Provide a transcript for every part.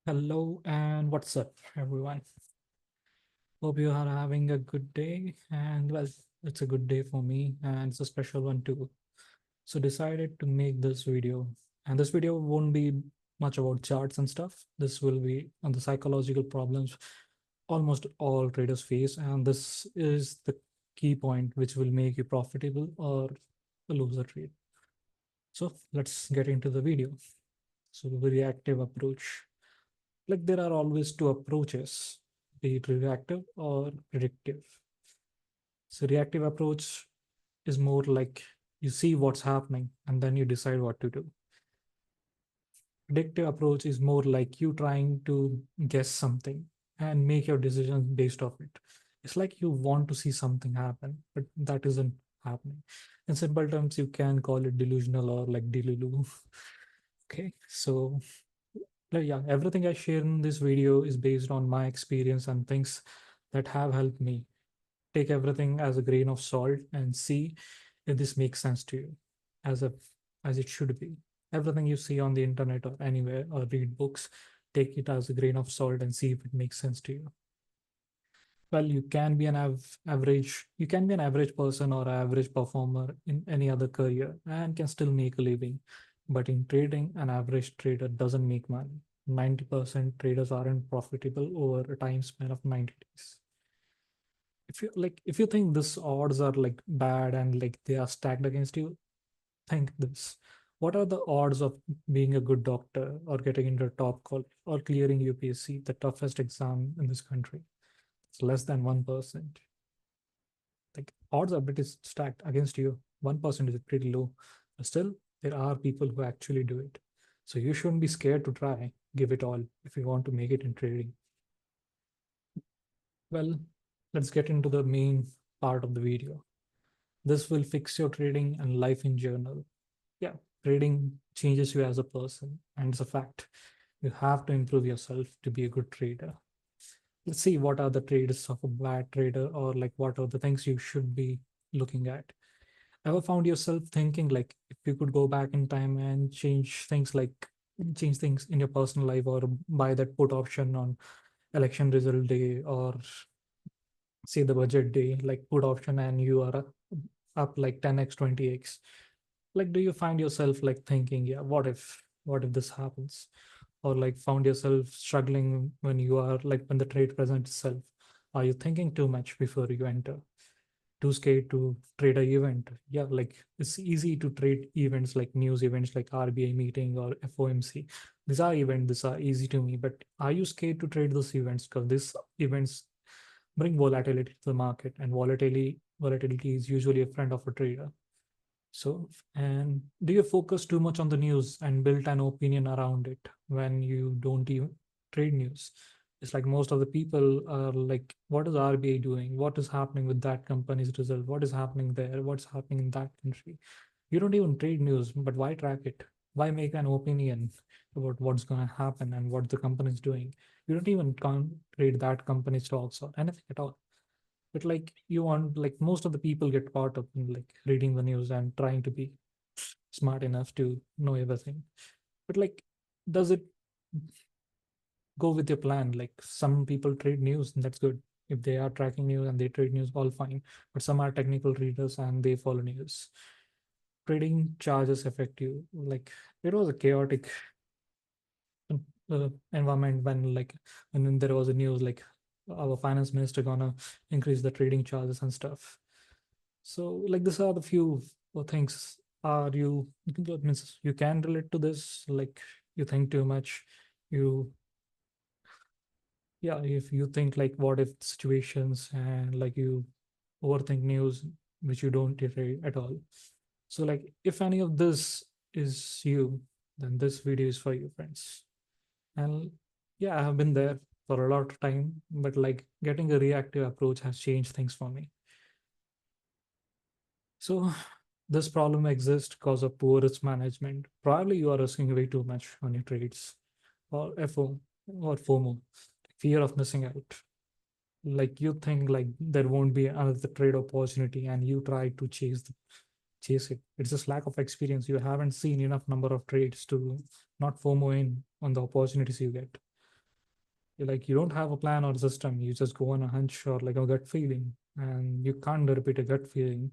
Hello and what's up, everyone? Hope you are having a good day. And well, it's a good day for me, and it's a special one too. So, decided to make this video. And this video won't be much about charts and stuff. This will be on the psychological problems almost all traders face. And this is the key point which will make you profitable or a loser trade. So, let's get into the video. So, the reactive approach. Like there are always two approaches, be it reactive or predictive. So reactive approach is more like you see what's happening and then you decide what to do. Predictive approach is more like you trying to guess something and make your decisions based off it. It's like you want to see something happen, but that isn't happening. In simple terms, you can call it delusional or like delulu. Okay, so yeah, everything I share in this video is based on my experience and things that have helped me. Take everything as a grain of salt and see if this makes sense to you as a as it should be. Everything you see on the internet or anywhere or read books, take it as a grain of salt and see if it makes sense to you. Well, you can be an you can be an average person or average performer in any other career and can still make a living. But in trading, an average trader doesn't make money. 90% traders aren't profitable over a time span of 90 days. If you think this odds are like bad and like they are stacked against you, think this. What are the odds of being a good doctor or getting into a top college or clearing UPSC, the toughest exam in this country? It's less than 1%. Like odds are pretty stacked against you. 1% is pretty low, but still there are people who actually do it. So you shouldn't be scared to try. Give it all if you want to make it in trading. Well, let's get into the main part of the video. This will fix your trading and life in general. Yeah, trading changes you as a person, and it's a fact. You have to improve yourself to be a good trader. Let's see what are the traits of a bad trader, or like what are the things you should be looking at. Ever found yourself thinking like if you could go back in time and change things in your personal life or buy that put option on election result day or say the budget day, like put option and you are up like 10x, 20x. Like, do you find yourself like thinking, yeah, what if this happens? Or like found yourself struggling when you are like when the trade presents itself? Are you thinking too much before you enter? Too scared to trade a event? Yeah, like it's easy to trade events like news events like RBI meeting or FOMC. These are easy to me, but are you scared to trade those events? Because these events bring volatility to the market, and volatility is usually a friend of a trader. So, and do you focus too much on the news and build an opinion around it when you don't even trade news? It's like most of the people are like, what is RBI doing? What is happening with that company's result? What is happening there? What's happening in that country? You don't even trade news, but why track it? Why make an opinion about what's going to happen and what the company is doing? You don't even trade that company stocks or anything at all. But like you want, like most of the people get caught up in like reading the news and trying to be smart enough to know everything. But like, does it go with your plan? Like some people trade news, and that's good. If they are tracking news and they trade news, all fine. But some are technical readers and they follow news. Trading charges affect you. Like it was a chaotic environment when then there was a news like our finance minister gonna increase the trading charges and stuff. So like these are the few things. Are you means you can relate to this? Like you think too much, you yeah, if you think like what if situations and like you overthink news which you don't iterate at all. So like if any of this is you, then this video is for you, friends. And yeah, I have been there for a lot of time, but like getting a reactive approach has changed things for me. So this problem exists because of poor risk management. Probably you are risking way too much on your trades, or FO or FOMO, fear of missing out. Like you think like there won't be another trade opportunity, and you try to chase it. It's just lack of experience. You haven't seen enough number of trades to not FOMO in on the opportunities you get. Like you don't have a plan or a system. You just go on a hunch or like a gut feeling, and you can't repeat a gut feeling.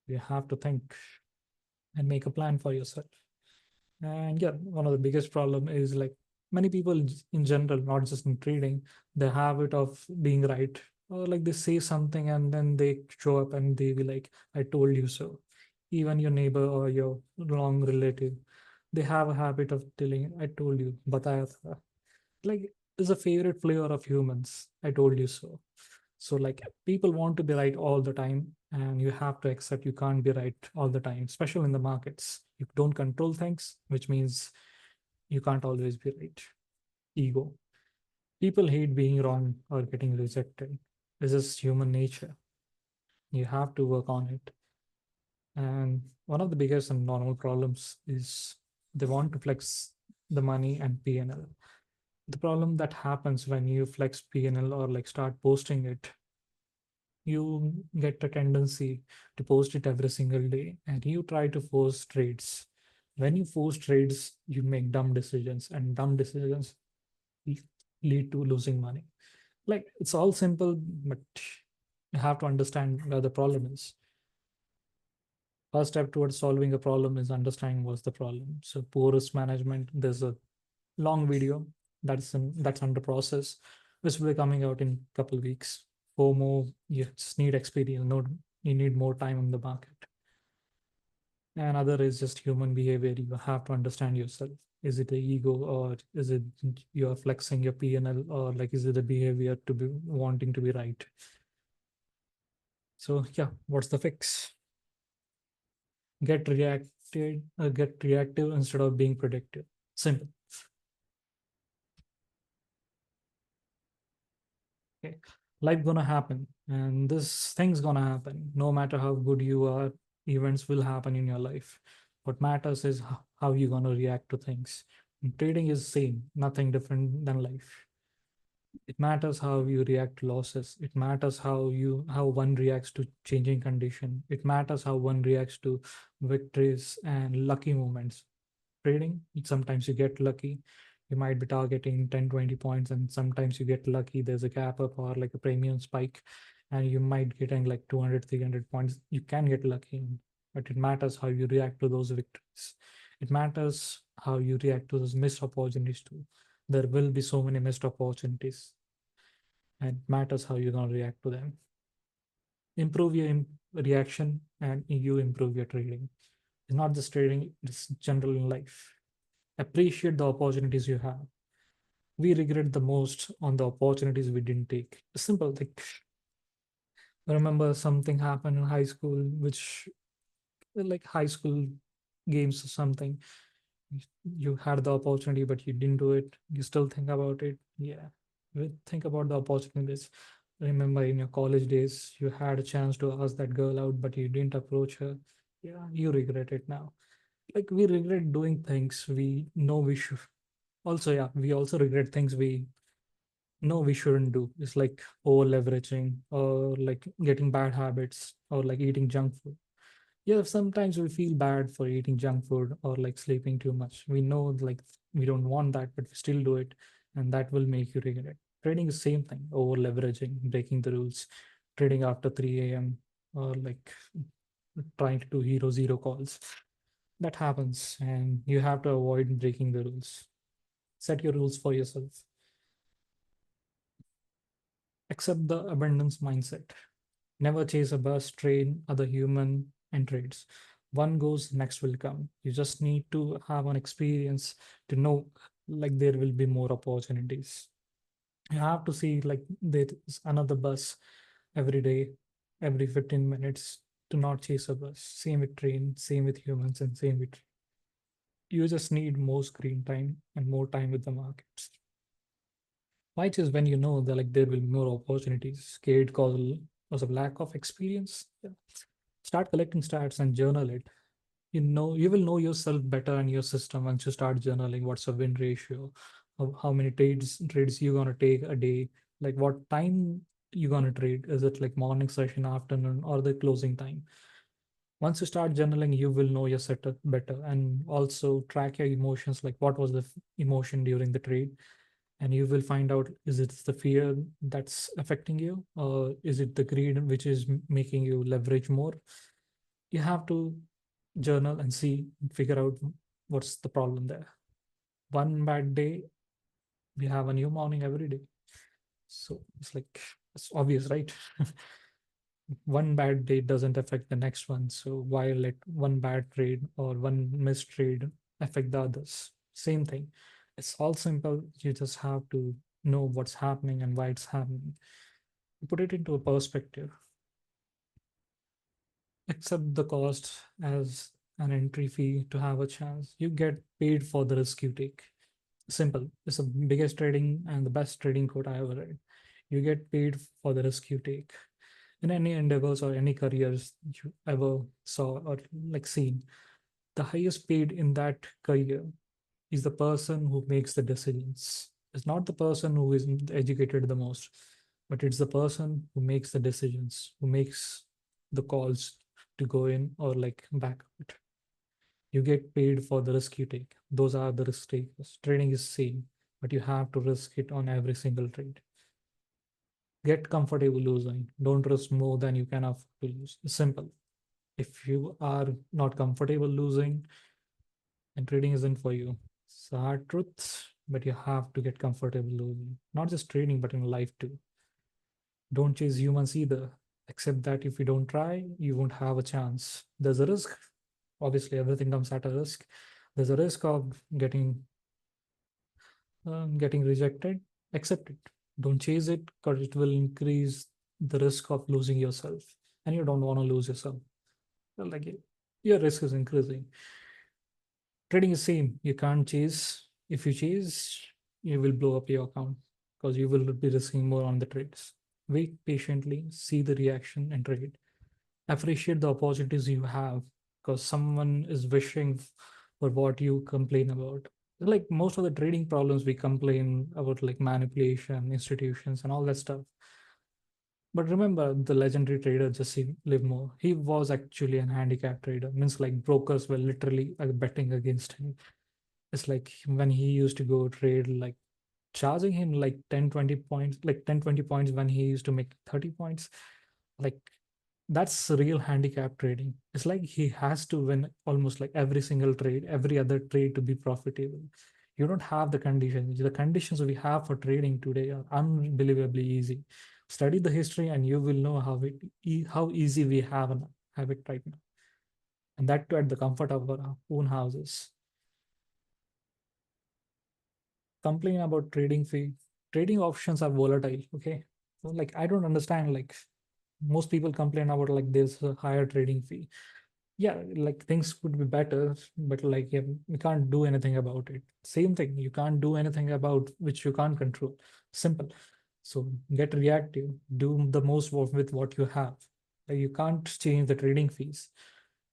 You have to think and make a plan for yourself. And yeah, one of the biggest problem is like many people in general, not just in trading, the habit of being right, or like they say something and then they show up and they be like, I told you so. Even your neighbor or your wrong relative, they have a habit of telling, I told you, bataya tha. Like is a favorite flavor of humans. I told you so. So like people want to be right all the time, and you have to accept you can't be right all the time, especially in the markets. You don't control things, which means you can't always be right. Ego. People hate being wrong or getting rejected. This is human nature. You have to work on it. And one of the biggest and normal problems is they want to flex the money and PNL. The problem that happens when you flex PNL or like start posting it, you get a tendency to post it every single day and you try to force trades. When you force trades, you make dumb decisions, and dumb decisions lead to losing money. Like it's all simple, but you have to understand where the problem is. First step towards solving a problem is understanding what's the problem. So poor risk management, there's a long video that's under process, which will be coming out in a couple of weeks. FOMO, you just need experience, no, you need more time in the market. And other is just human behavior. You have to understand yourself. Is it the ego, or is it you're flexing your PNL, or like is it the behavior to be wanting to be right? So yeah, what's the fix? Get reactive instead of being predictive. Simple. Okay. Life gonna happen, and this thing's gonna happen. No matter how good you are, events will happen in your life. What matters is how you're gonna react to things. And trading is same, nothing different than life. It matters how you react to losses. It matters how one reacts to changing condition. It matters how one reacts to victories and lucky moments. Trading, sometimes you get lucky. You might be targeting 10, 20 points, and sometimes you get lucky. There's a gap up or like a premium spike, and you might getting like 200, 300 points. You can get lucky, but it matters how you react to those victories. It matters how you react to those missed opportunities too. There will be so many missed opportunities, and it matters how you're going to react to them. Improve your reaction, and you improve your trading. It's not just trading, it's general in life. Appreciate the opportunities you have. We regret the most on the opportunities we didn't take. Simple. Like I remember something happened in high school, which like high school games or something. You had the opportunity, but you didn't do it. You still think about it. Yeah. Think about the opportunities. Remember in your college days, you had a chance to ask that girl out, but you didn't approach her. Yeah, you regret it now. Like we regret doing things we know we should. Also, yeah, we also regret things we know we shouldn't do. It's like over leveraging or like getting bad habits or like eating junk food. Yeah, sometimes we feel bad for eating junk food or like sleeping too much. We know like we don't want that, but we still do it, and that will make you regret. Trading is same thing, over leveraging, breaking the rules, trading after 3 a.m. or like trying to do hero zero calls. That happens, and you have to avoid breaking the rules. Set your rules for yourself. Accept the abundance mindset. Never chase a bus, train, other human, and trades. One goes, next will come. You just need to have an experience to know like there will be more opportunities. You have to see like there's another bus every day, every 15 minutes. To not chase a bus. Same with train, same with humans, and same with you just need more screen time and more time with the markets. Which is when you know that like there will be more opportunities. Scared cause of lack of experience. Yeah. Start collecting stats and journal it. You will know yourself better and your system once you start journaling. What's your win ratio? How many trades you're gonna take a day? Like what time you gonna trade? Is it like morning session, afternoon, or the closing time? Once you start journaling, you will know your setup better, and also track your emotions. Like what was the emotion during the trade? and you will find out, is it the fear that's affecting you, or is it the greed which is making you leverage more? You have to journal and see, figure out what's the problem there. One bad day, we have a new morning every day. So it's like, it's obvious, right? One bad day doesn't affect the next one. So why let one bad trade or one missed trade affect the others? Same thing. It's all simple. You just have to know what's happening and why it's happening. Put it into a perspective. Accept the cost as an entry fee to have a chance. You get paid for the risk you take. Simple. It's the biggest trading and the best trading quote I ever read. You get paid for the risk you take. In any endeavors or any careers you ever saw or like seen, the highest paid in that career is the person who makes the decisions. It's not the person who is educated the most, but it's the person who makes the decisions, who makes the calls to go in or like back out. You get paid for the risk you take. Those are the risk takers. Trading is same, but you have to risk it on every single trade. Get comfortable losing. Don't risk more than you can afford to lose. It's simple. If you are not comfortable losing, then trading isn't for you. It's a hard truth, but you have to get comfortable losing. Not just trading, but in life too. Don't chase humans either. Accept that if you don't try, you won't have a chance. There's a risk. Obviously, everything comes at a risk. There's a risk of getting rejected. Accept it. Don't chase it because it will increase the risk of losing yourself, and you don't want to lose yourself. Well, like your risk is increasing. Trading is same. You can't chase. If you chase, you will blow up your account because you will be risking more on the trades. Wait patiently, see the reaction, and trade. Appreciate the opportunities you have because someone is wishing for what you complain about. Like most of the trading problems, we complain about like manipulation, institutions, and all that stuff. But remember, the legendary trader Jesse Livermore, he was actually an handicap trader. Means like brokers were literally betting against him. It's like when he used to go trade, like charging him like 10, 20 points, like 10, 20 points when he used to make 30 points. Like that's real handicap trading. It's like he has to win almost like every single trade, every other trade to be profitable. You don't have the conditions. The conditions we have for trading today are unbelievably easy. Study the history and you will know how easy we have it right now. And that too at the comfort of our own houses. Complain about trading fee. Trading options are volatile. Okay. So like I don't understand, like most people complain about like there's a higher trading fee. Yeah, like things could be better, but like yeah, we can't do anything about it. Same thing, you can't do anything about which you can't control. Simple. So get reactive, do the most with what you have. Like, you can't change the trading fees,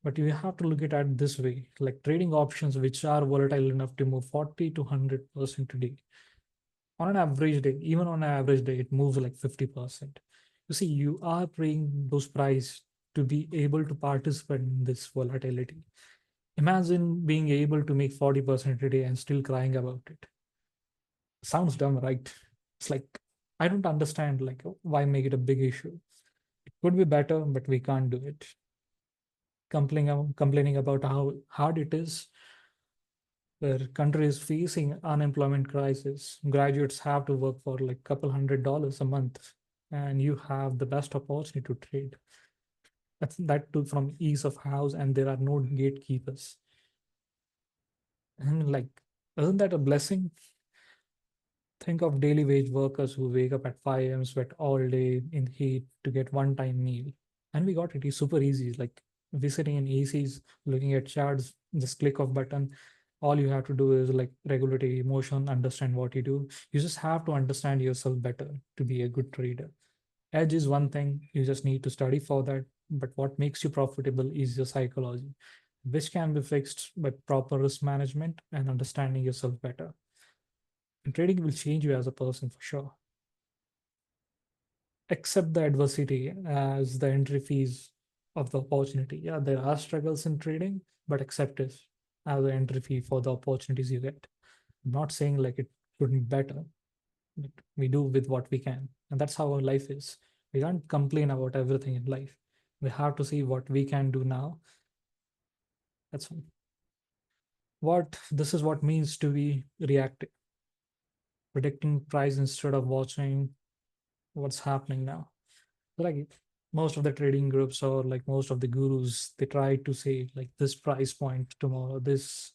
but you have to look at it this way, like trading options which are volatile enough to move 40 to 100% today on an average day. Even on an average day, it moves like 50%. You see, you are paying those price to be able to participate in this volatility. Imagine being able to make 40% a day and still crying about it. Sounds dumb, right? It's like, I don't understand, like, why make it a big issue? It could be better, but we can't do it. Complaining about how hard it is, where country is facing unemployment crisis. Graduates have to work for like couple $100 a month, and you have the best opportunity to trade. That too from ease of house, and there are no gatekeepers. And like, isn't that a blessing? Think of daily wage workers who wake up at 5 a.m., sweat all day in heat to get one-time meal. And we got it. It's super easy. Like visiting in ACs, looking at charts, just click of button. All you have to do is like regulate emotion, understand what you do. You just have to understand yourself better to be a good trader. Edge is one thing, you just need to study for that. But what makes you profitable is your psychology, which can be fixed by proper risk management and understanding yourself better. And trading will change you as a person for sure. Accept the adversity as the entry fees of the opportunity. Yeah, there are struggles in trading, but accept it as the entry fee for the opportunities you get. I'm not saying like it couldn't be better. Like, we do with what we can, and that's how our life is. We can't complain about everything in life. We have to see what we can do now. That's what this is what means to be reactive, predicting price instead of watching what's happening now. Like most of the trading groups or like most of the gurus, they try to say like this price point tomorrow, this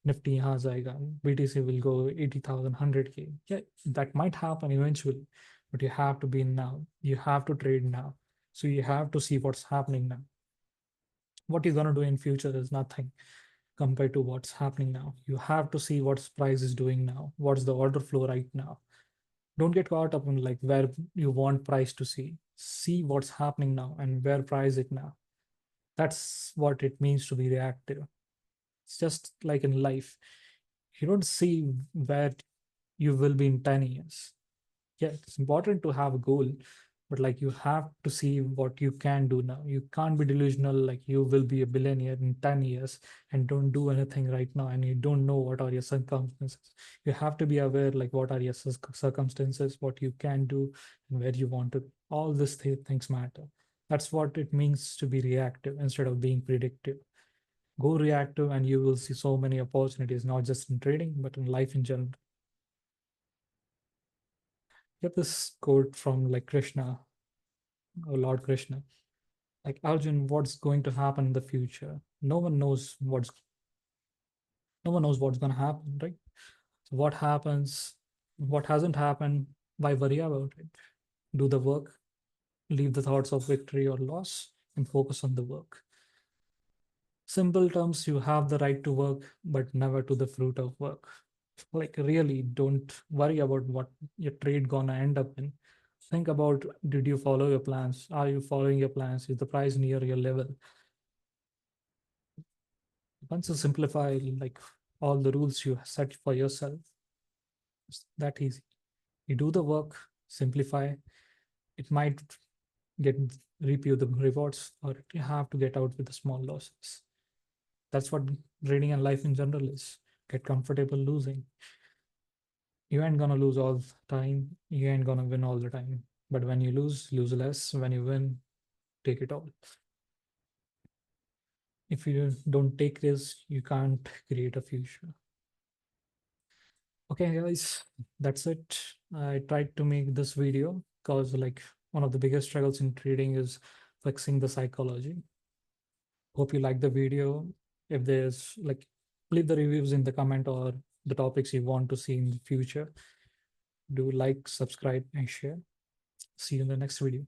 Nifty has BTC will go 80,000, 100K. Yeah, that might happen eventually, but you have to be in now. You have to trade now. So you have to see what's happening now. What you're gonna do in future is nothing compared to what's happening now. You have to see what's price is doing now. What's the order flow right now? Don't get caught up in like where you want price to see what's happening now and where price it now. That's what it means to be reactive. It's just like in life, you don't see where you will be in 10 years. Yeah, it's important to have a goal, but like you have to see what you can do now. You can't be delusional like you will be a billionaire in 10 years and don't do anything right now, and you don't know what are your circumstances. You have to be aware like what are your circumstances, what you can do, and where you want to. All these things matter. That's what it means to be reactive instead of being predictive. Go reactive and you will see so many opportunities, not just in trading but in life in general. Get this quote from like Krishna, or Lord Krishna. Like, Arjun, what's going to happen in the future? No one knows what's going to happen, right? So what happens, what hasn't happened, why worry about it? Do the work, leave the thoughts of victory or loss, and focus on the work. Simple terms, you have the right to work, but never to the fruit of work. Like, really, don't worry about what your trade gonna end up in. Think about, did you follow your plans? Are you following your plans? Is the price near your level? Once you simplify like all the rules you set for yourself, it's that easy. You do the work, simplify. It might get reap you the rewards, or you have to get out with the small losses. That's what trading and life in general is. Get comfortable losing. You ain't gonna lose all the time. You ain't gonna win all the time. But when you lose less. When you win, take it all. If you don't take risks, you can't create a future. Okay, guys, that's it. I tried to make this video because like one of the biggest struggles in trading is fixing the psychology. Hope you like the video. If there's like, leave the reviews in the comment or the topics you want to see in the future. Do like, subscribe, and share. See you in the next video.